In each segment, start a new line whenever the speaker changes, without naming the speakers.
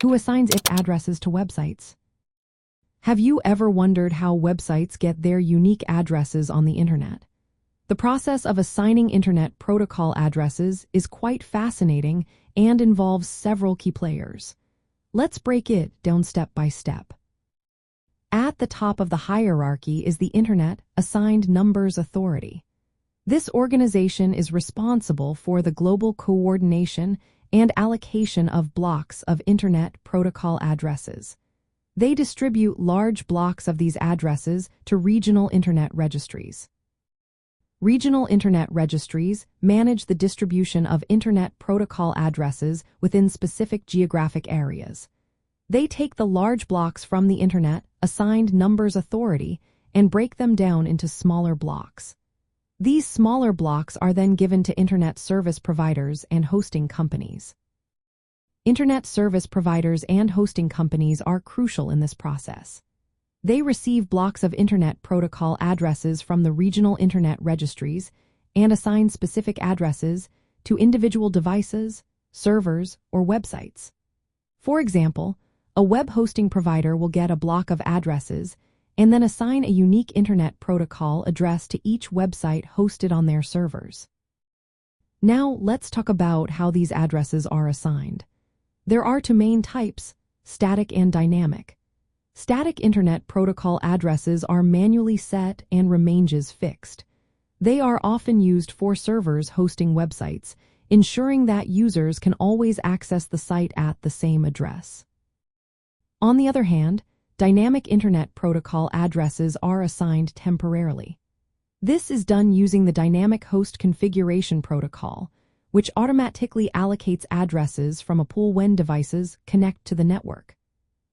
who assigns IP addresses to websites. Have you ever wondered how websites get their unique addresses on the internet? The process of assigning Internet Protocol addresses is quite fascinating and involves several key players. Let's break it down step by step. At the top of the hierarchy is the Internet Assigned Numbers Authority. This organization is responsible for the global coordination and allocation of blocks of Internet Protocol addresses. They distribute large blocks of these addresses to regional Internet registries. Regional Internet registries manage the distribution of Internet Protocol addresses within specific geographic areas. They take the large blocks from the Internet Assigned Numbers Authority and break them down into smaller blocks. These smaller blocks are then given to Internet service providers and hosting companies. Internet service providers and hosting companies are crucial in this process. They receive blocks of Internet Protocol addresses from the regional Internet registries and assign specific addresses to individual devices, servers, or websites. For example, a web hosting provider will get a block of addresses and then assign a unique Internet Protocol address to each website hosted on their servers. Now, let's talk about how these addresses are assigned. There are two main types, static and dynamic. Static Internet Protocol addresses are manually set and remain fixed. They are often used for servers hosting websites, ensuring that users can always access the site at the same address. On the other hand, dynamic Internet Protocol addresses are assigned temporarily. This is done using the Dynamic Host Configuration Protocol, which automatically allocates addresses from a pool when devices connect to the network.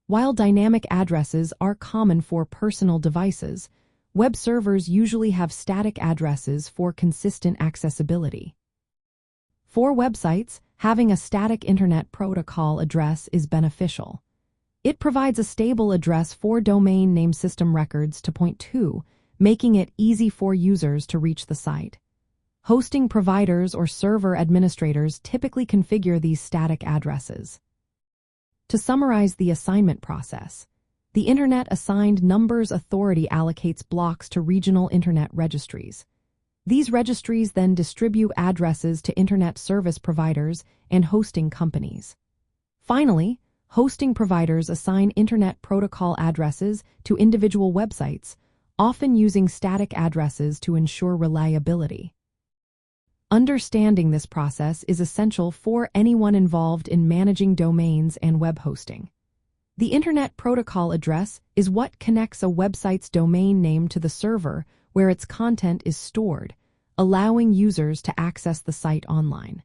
While dynamic addresses are common for personal devices, web servers usually have static addresses for consistent accessibility. For websites, having a static Internet Protocol address is beneficial. It provides a stable address for domain name system records to point to, making it easy for users to reach the site. Hosting providers or server administrators typically configure these static addresses. To summarize the assignment process, the Internet Assigned Numbers Authority allocates blocks to regional Internet registries. These registries then distribute addresses to Internet service providers and hosting companies. Finally, hosting providers assign Internet Protocol addresses to individual websites, often using static addresses to ensure reliability. Understanding this process is essential for anyone involved in managing domains and web hosting. The Internet Protocol address is what connects a website's domain name to the server where its content is stored, allowing users to access the site online.